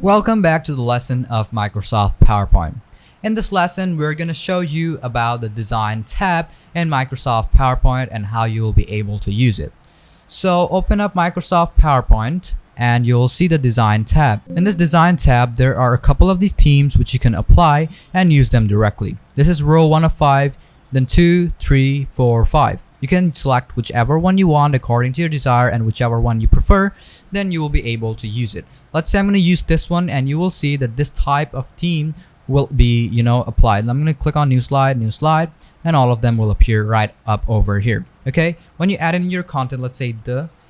Welcome back to the lesson of Microsoft PowerPoint. In this lesson, we're going to show you about the Design tab in Microsoft PowerPoint and how you will be able to use it. So open up Microsoft PowerPoint and you'll see the Design tab. In this Design tab, there are a couple of these themes which you can apply and use them directly. This is row 1 of 5, then 2, 3, 4, 5. You can select whichever one you want according to your desire, and whichever one you prefer, then you will be able to use it. Let's say I'm going to use this one, and you will see that this type of theme will be, applied. And I'm going to click on new slide, and all of them will appear right up over here. Okay. When you add in your content, let's say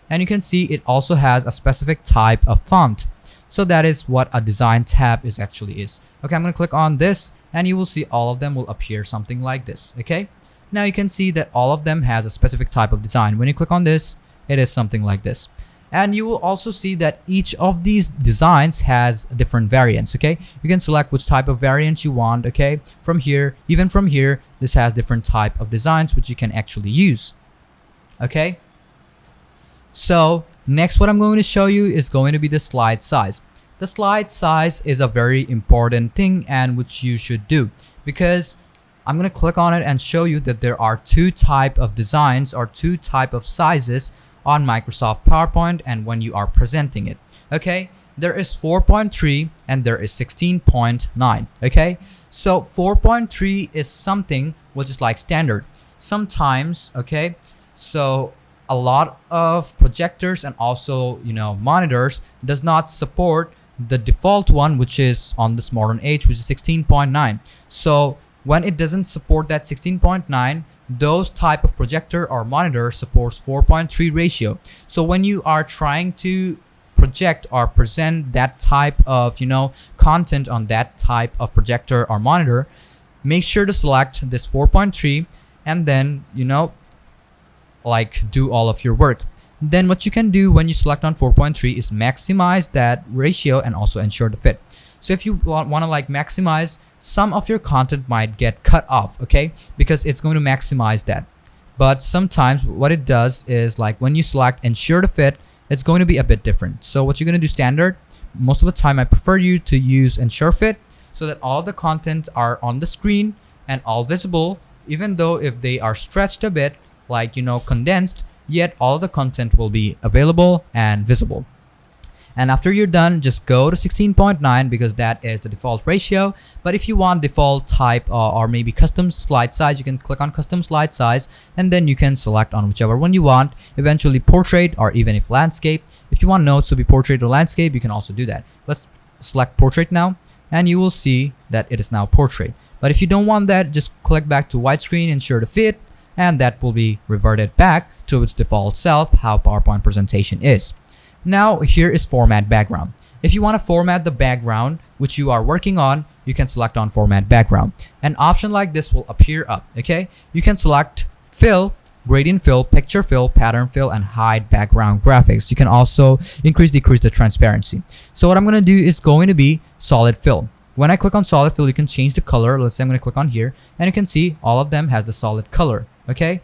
and you can see it also has a specific type of font. So that is what a Design tab actually is. Okay. I'm going to click on this, and you will see all of them will appear something like this. Okay. Now you can see that all of them has a specific type of design. When you click on this, it is something like this. And you will also see that each of these designs has different variants. Okay, you can select which type of variant you want. Okay, even from here, this has different type of designs which you can actually use. Okay, so next what I'm going to show you is going to be the slide size. The slide size is a very important thing and which you should do, because I'm going to click on it and show you that there are two type of designs or two type of sizes on Microsoft PowerPoint and when you are presenting it. Okay, there is 4.3 and there is 16.9. Okay, so 4.3 is something which is like standard. Sometimes, okay, so a lot of projectors and also monitors does not support the default one, which is on this modern age, which is 16.9. So when it doesn't support that 16.9, those type of projector or monitor supports 4.3 ratio. So when you are trying to project or present that type of content on that type of projector or monitor, make sure to select this 4.3 and then do all of your work. Then what you can do when you select on 4.3 is maximize that ratio and also ensure the fit. So if you want to maximize, some of your content might get cut off, okay, because it's going to maximize that. But sometimes what it does is when you select ensure to fit, it's going to be a bit different. So what you're going to do standard, most of the time I prefer you to use ensure fit so that all the content are on the screen and all visible, even though if they are stretched a bit, condensed, yet all the content will be available and visible. And after you're done, just go to 16.9 because that is the default ratio. But if you want default type or maybe custom slide size, you can click on custom slide size and then you can select on whichever one you want. Eventually portrait or even if landscape. If you want notes to be portrait or landscape, you can also do that. Let's select portrait now and you will see that it is now portrait. But if you don't want that, just click back to widescreen, ensure to fit, and that will be reverted back to its default self, how PowerPoint presentation is. Now here is format background. If you want to format the background which you are working on, you can select on format background. An option like this will appear up. Okay, you can select fill, gradient fill, picture fill, pattern fill, and hide background graphics. You can also decrease the transparency. So what I'm going to do is going to be solid fill. When I click on solid fill, you can change the color. Let's say I'm going to click on here and you can see all of them has the solid color. Okay,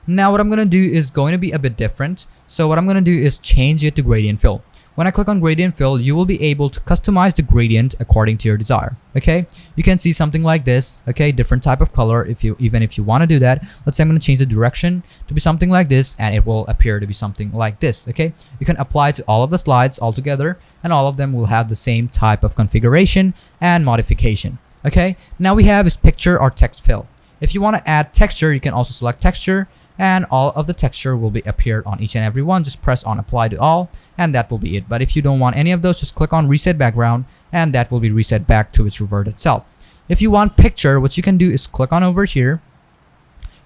now what I'm going to do is going to be a bit different. So what I'm going to do is change it to gradient fill. When I click on gradient fill, you will be able to customize the gradient according to your desire. Okay, you can see something like this. Okay, different type of color even if you want to do that. Let's say I'm going to change the direction to be something like this and it will appear to be something like this. Okay, you can apply to all of the slides all together and all of them will have the same type of configuration and modification. Okay, now we have is picture or text fill. If you want to add texture, you can also select texture and all of the texture will be appeared on each and every one. Just press on apply to all and that will be it. But if you don't want any of those, just click on reset background and that will be reset back to its reverted self. If you want picture, what you can do is click on over here,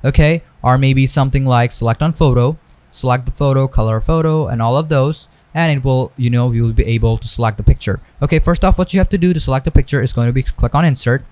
okay, or maybe something like select on photo, select the photo, color photo, and all of those, and it will you will be able to select the picture. Okay, first off, what you have to do to select the picture is going to be click on insert,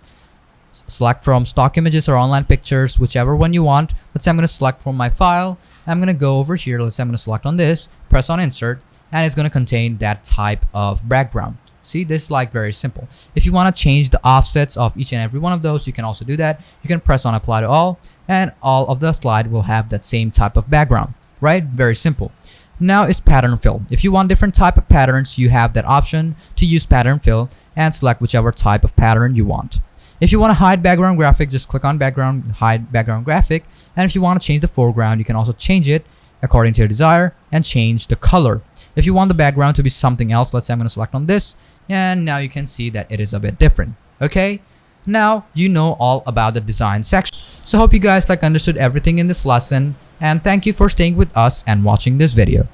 select from stock images or online pictures, whichever one you want. Let's say I'm going to select from my file. I'm going to go over here. Let's say I'm going to select on this, press on insert, and it's going to contain that type of background. See, this is very simple. If you want to change the offsets of each and every one of those, you can also do that. You can press on apply to all and all of the slide will have that same type of background, right? Very simple. Now is pattern fill. If you want different type of patterns, you have that option to use pattern fill and select whichever type of pattern you want. If you want to hide background graphic, just click on background, hide background graphic. And if you want to change the foreground, you can also change it according to your desire and change the color. If you want the background to be something else, let's say I'm going to select on this, and now you can see that it is a bit different. Okay, now you know all about the design section. So hope you guys understood everything in this lesson, and thank you for staying with us and watching this video.